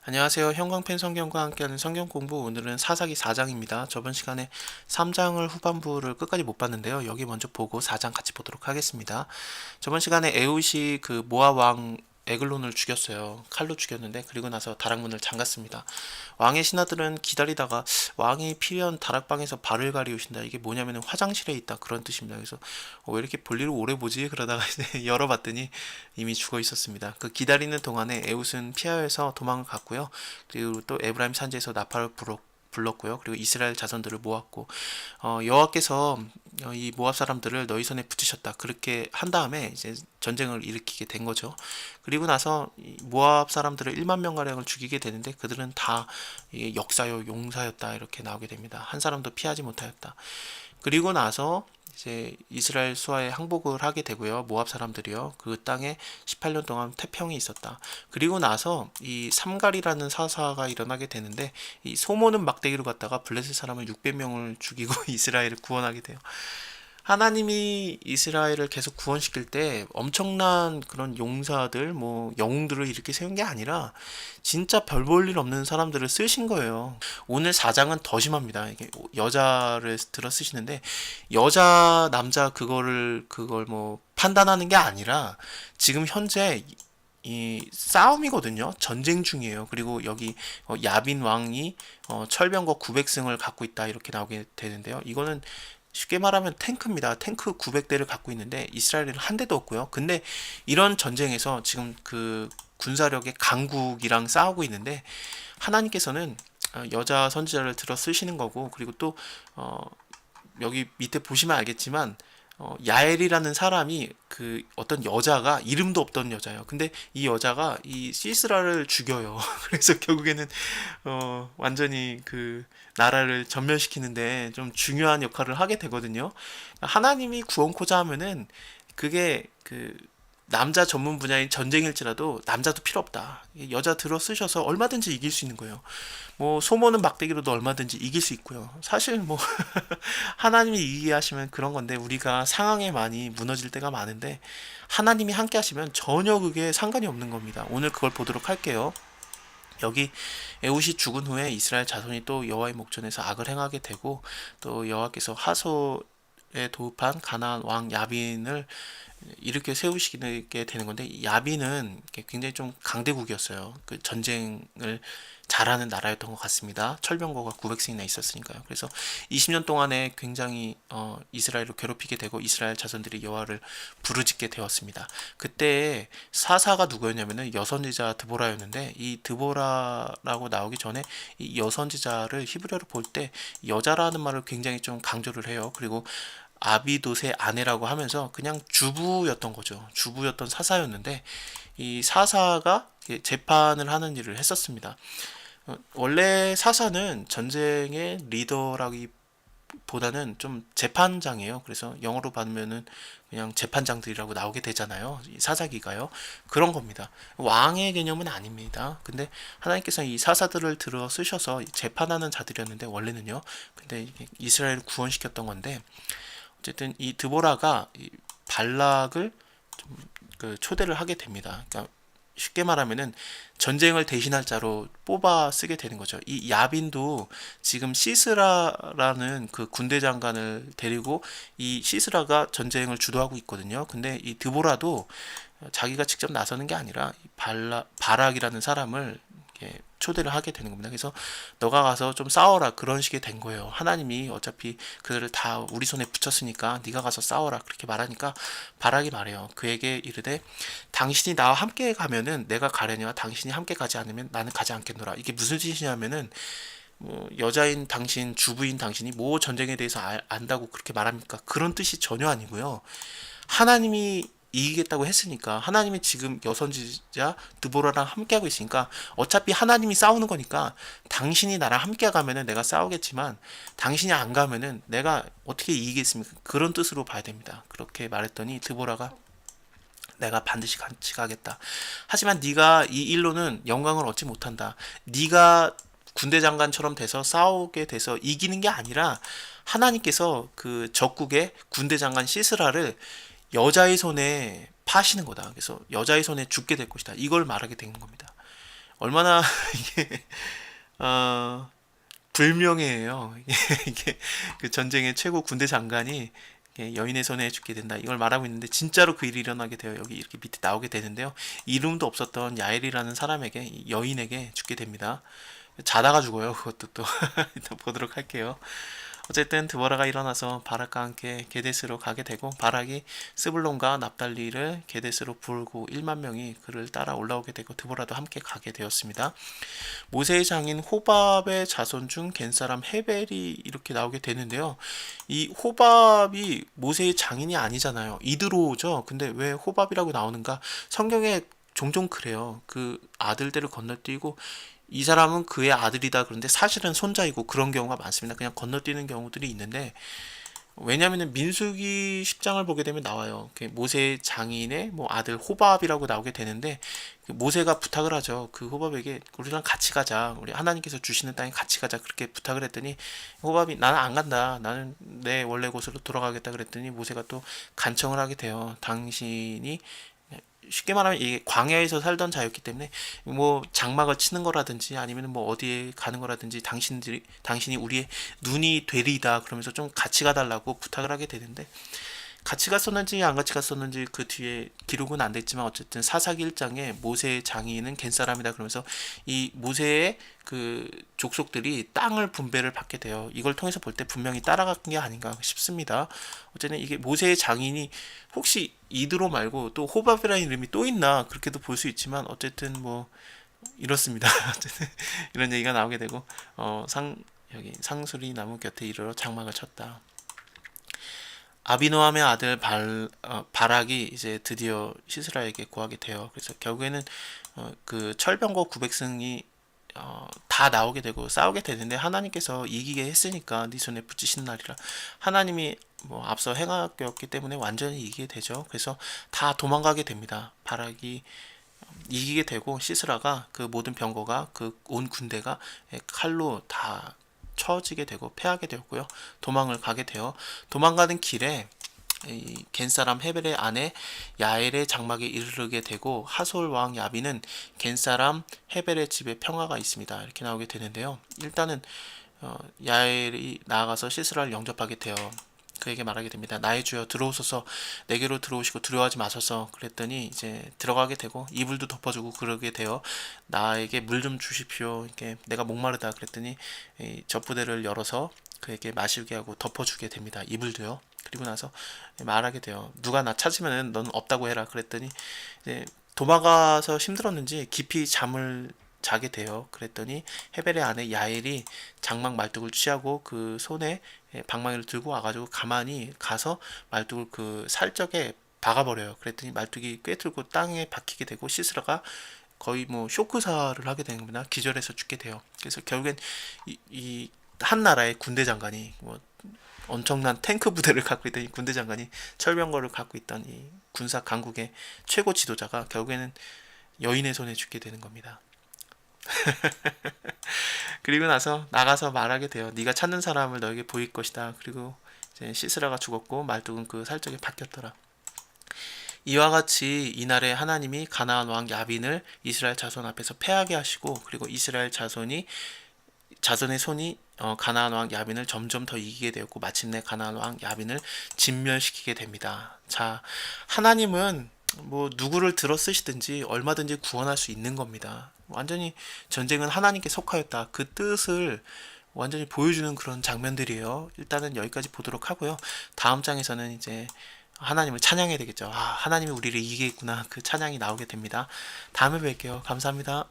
안녕하세요. 형광펜 성경과 함께하는 성경 공부, 오늘은 사사기 4장입니다. 저번 시간에 3장을 후반부를 끝까지 못 봤는데요. 여기 먼저 보고 4장 같이 보도록 하겠습니다. 저번 시간에 에훗이 그 모압 왕 에글론을 죽였어요. 칼로 죽였는데, 그리고 나서 다락문을 잠갔습니다. 왕의 신하들은 기다리다가 왕이 필요한 다락방에서 발을 가리우신다, 이게 뭐냐면 화장실에 있다, 그런 뜻입니다. 그래서 왜 이렇게 볼일을 오래 보지? 그러다가 이제 열어봤더니 이미 죽어 있었습니다. 그 기다리는 동안에 에훗은 피하여서 도망을 갔고요. 그리고 또 에브라임 산지에서 나팔을 불렀고요. 그리고 이스라엘 자손들을 모았고, 여호와께서 이 모압 사람들을 너희 손에 붙이셨다, 그렇게 한 다음에 이제 전쟁을 일으키게 된 거죠. 그리고 나서 이 모압 사람들을 1만 명 가량을 죽이게 되는데, 그들은 다 역사요 용사였다, 이렇게 나오게 됩니다. 한 사람도 피하지 못하였다. 그리고 나서 이제 이스라엘 수하에 항복을 하게 되고요. 모압 사람들이요. 그 땅에 18년 동안 태평이 있었다. 그리고 나서 이 삼갈이라는 사사가 일어나게 되는데, 이 소모는 막대기로 갔다가 블레셋 사람을 600명을 죽이고 이스라엘을 구원하게 돼요. 하나님이 이스라엘을 계속 구원시킬 때 엄청난 그런 용사들, 뭐 영웅들을 이렇게 세운 게 아니라 진짜 별 볼 일 없는 사람들을 쓰신 거예요. 오늘 4장은 더 심합니다. 이게 여자를 들어 쓰시는데, 여자 남자 그걸 뭐 판단하는 게 아니라 지금 현재 이 싸움이거든요. 전쟁 중이에요. 그리고 여기 야빈 왕이 철병거 900승을 갖고 있다, 이렇게 나오게 되는데요. 이거는 쉽게 말하면 탱크입니다. 탱크 900대를 갖고 있는데 이스라엘은 한 대도 없고요. 근데 이런 전쟁에서 지금 그 군사력의 강국이랑 싸우고 있는데, 하나님께서는 여자 선지자를 들어 쓰시는 거고, 그리고 또 여기 밑에 보시면 알겠지만 야엘이라는 사람이 그 어떤 여자가 이름도 없던 여자예요. 근데 이 여자가 이 시스라를 죽여요. 그래서 결국에는 완전히 그 나라를 전멸시키는데 좀 중요한 역할을 하게 되거든요. 하나님이 구원코자 하면은 그게 그 남자 전문 분야인 전쟁일지라도 남자도 필요 없다. 여자 들어 쓰셔서 얼마든지 이길 수 있는 거예요. 뭐 소모는 막대기로도 얼마든지 이길 수 있고요. 사실 뭐 하나님이 이기게 하시면 그런 건데, 우리가 상황에 많이 무너질 때가 많은데 하나님이 함께 하시면 전혀 그게 상관이 없는 겁니다. 오늘 그걸 보도록 할게요. 여기 에훗이 죽은 후에 이스라엘 자손이 또 여호와의 목전에서 악을 행하게 되고, 또 여호와께서 하솔에 도읍한 가나안 왕 야빈을 이렇게 세우시게 되는 건데, 이 야빈은 굉장히 좀 강대국이었어요. 그 전쟁을 잘하는 나라였던 것 같습니다. 철병거가 900승이나 있었으니까요. 그래서 20년 동안에 굉장히 이스라엘을 괴롭히게 되고 이스라엘 자손들이 여호와를 부르짖게 되었습니다. 그때 사사가 누구였냐면은 여선지자 드보라였는데, 이 드보라라고 나오기 전에 이 여선지자를 히브리어로 볼 때 여자라는 말을 굉장히 좀 강조를 해요. 그리고 아비돗의 아내라고 하면서 그냥 주부였던 거죠. 주부였던 사사였는데, 이 사사가 재판을 하는 일을 했었습니다. 원래 사사는 전쟁의 리더라기보다는 좀 재판장이에요. 그래서 영어로 받으면은 그냥 재판장들이라고 나오게 되잖아요. 이 사사기가요. 그런 겁니다. 왕의 개념은 아닙니다. 근데 하나님께서 이 사사들을 들어 쓰셔서 재판하는 자들이었는데, 원래는요. 근데 이스라엘을 구원시켰던 건데, 어쨌든 이 드보라가 이 발락을 그 초대를 하게 됩니다. 그러니까 쉽게 말하면은 전쟁을 대신할 자로 뽑아 쓰게 되는 거죠. 이 야빈도 지금 시스라라는 그 군대 장관을 데리고 이 시스라가 전쟁을 주도하고 있거든요. 근데 이 드보라도 자기가 직접 나서는 게 아니라 바락이라는 사람을 초대를 하게 되는 겁니다. 그래서 너가 가서 좀 싸워라, 그런 식이 된 거예요. 하나님이 어차피 그들을 다 우리 손에 붙였으니까 네가 가서 싸워라, 그렇게 말하니까 바락이 말해요. 그에게 이르되 당신이 나와 함께 가면은 내가 가려니와 당신이 함께 가지 않으면 나는 가지 않겠노라. 이게 무슨 뜻이냐면은, 뭐 여자인 당신, 주부인 당신이 뭐 전쟁에 대해서 안다고 그렇게 말합니까? 그런 뜻이 전혀 아니고요. 하나님이 이기겠다고 했으니까, 하나님이 지금 여선지자 드보라랑 함께하고 있으니까 어차피 하나님이 싸우는 거니까, 당신이 나랑 함께 가면은 내가 싸우겠지만 당신이 안 가면은 내가 어떻게 이기겠습니까? 그런 뜻으로 봐야 됩니다. 그렇게 말했더니 드보라가 내가 반드시 같이 가겠다. 하지만 네가 이 일로는 영광을 얻지 못한다. 네가 군대 장관처럼 돼서 싸우게 돼서 이기는 게 아니라, 하나님께서 그 적국의 군대 장관 시스라를 여자의 손에 파시는 거다. 그래서 여자의 손에 죽게 될 것이다. 이걸 말하게 되는 겁니다. 얼마나 이게 어, 불명예해요. 이게 그 전쟁의 최고 군대 장관이 여인의 손에 죽게 된다. 이걸 말하고 있는데 진짜로 그 일이 일어나게 돼요. 여기 이렇게 밑에 나오게 되는데요. 이름도 없었던 야엘이라는 사람에게 여인에게 죽게 됩니다. 자다가 죽어요. 그것도 또 일단 보도록 할게요. 어쨌든 드보라가 일어나서 바락과 함께 게데스로 가게 되고 바락이 스불론과 납달리를 게데스로 부르고 1만 명이 그를 따라 올라오게 되고 드보라도 함께 가게 되었습니다. 모세의 장인 호밥의 자손 중 겐사람 헤벨이 이렇게 나오게 되는데요. 이 호밥이 모세의 장인이 아니잖아요. 이드로죠. 근데 왜 호밥이라고 나오는가? 성경에 종종 그래요. 그 아들들을 건너뛰고 이 사람은 그의 아들이다 그런데 사실은 손자이고 그런 경우가 많습니다. 그냥 건너뛰는 경우들이 있는데 왜냐하면 민수기 10장을 보게 되면 나와요. 모세 장인의 뭐 아들 호밥이라고 나오게 되는데 모세가 부탁을 하죠. 그 호밥에게 우리랑 같이 가자. 우리 하나님께서 주시는 땅에 같이 가자. 그렇게 부탁을 했더니 호밥이 나는 안 간다. 나는 내 원래 곳으로 돌아가겠다 그랬더니 모세가 또 간청을 하게 돼요. 당신이 쉽게 말하면 이게 광야에서 살던 자였기 때문에 뭐 장막을 치는 거라든지 아니면 뭐 어디에 가는 거라든지 당신이 우리의 눈이 되리이다 그러면서 좀 같이 가달라고 부탁을 하게 되는데 같이 갔었는지 안 같이 갔었는지 그 뒤에 기록은 안 됐지만 어쨌든 사사기 1장에 모세의 장인은 겐사람이다 그러면서 이 모세의 그 족속들이 땅을 분배를 받게 돼요. 이걸 통해서 볼 때 분명히 따라간 게 아닌가 싶습니다. 어쨌든 이게 모세의 장인이 혹시 이드로 말고 또 호밥이라는 이름이 또 있나 그렇게도 볼 수 있지만 어쨌든 뭐 이렇습니다. 어쨌든 이런 얘기가 나오게 되고 여기 상수리 나무 곁에 이르러 장막을 쳤다. 아비노함의 아들 바락이 이제 드디어 시스라에게 구하게 돼요. 그래서 결국에는 그 철병거 900승이 다 나오게 되고 싸우게 되는데 하나님께서 이기게 했으니까 네 손에 붙이신 날이라 하나님이 뭐 앞서 행하였기 때문에 완전히 이기게 되죠. 그래서 다 도망가게 됩니다. 바락이 이기게 되고 시스라가 그 모든 병거가 그 온 군대가 칼로 다 쳐지게 되고 패하게 되었고요. 도망을 가게 되어 도망가는 길에 이 겐사람 헤벨의 아내 야엘의 장막에 이르르게 되고 하솔 왕 야비는 겐사람 헤벨의 집에 평화가 있습니다. 이렇게 나오게 되는데요. 일단은 야엘이 나아가서 시스라를 영접하게 되어 그에게 말하게 됩니다. 나의 주여 들어오소서 내게로 들어오시고 두려워하지 마소서 그랬더니 이제 들어가게 되고 이불도 덮어주고 그러게 되어 나에게 물 좀 주십시오. 이렇게 내가 목마르다 그랬더니 이 젖부대를 열어서 그에게 마시게 하고 덮어주게 됩니다. 이불도요. 그리고 나서 말하게 돼요. 누가 나 찾으면 넌 없다고 해라 그랬더니 이제 도망가서 힘들었는지 깊이 잠을 자게 돼요. 그랬더니 헤벨의 아내 야엘이 장막 말뚝을 취하고 그 손에 방망이를 들고 와가지고 가만히 가서 말뚝을 그 살적에 박아버려요. 그랬더니 말뚝이 꿰뚫고 땅에 박히게 되고 시스라가 거의 뭐 쇼크사를 하게 되는 겁니다. 기절해서 죽게 돼요. 그래서 결국엔 이 한 나라의 군대 장관이 뭐 엄청난 탱크 부대를 갖고 있던 이 군대 장관이 철병거를 갖고 있던 이 군사 강국의 최고 지도자가 결국에는 여인의 손에 죽게 되는 겁니다. 그리고 나서 나가서 말하게 돼요. 네가 찾는 사람을 너에게 보일 것이다. 그리고 이제 시스라가 죽었고 말뚝은 그 살적에 박혔더라. 이와 같이 이날에 하나님이 가나안 왕 야빈을 이스라엘 자손 앞에서 패하게 하시고 그리고 이스라엘 자손의 손이 가나안 왕 야빈을 점점 더 이기게 되었고 마침내 가나안 왕 야빈을 진멸시키게 됩니다. 자, 하나님은 뭐 누구를 들어 쓰시든지 얼마든지 구원할 수 있는 겁니다. 완전히 전쟁은 하나님께 속하였다. 그 뜻을 완전히 보여주는 그런 장면들이에요. 일단은 여기까지 보도록 하고요. 다음 장에서는 이제 하나님을 찬양해야 되겠죠. 하나님이 우리를 이기겠구나. 그 찬양이 나오게 됩니다. 다음에 뵐게요. 감사합니다.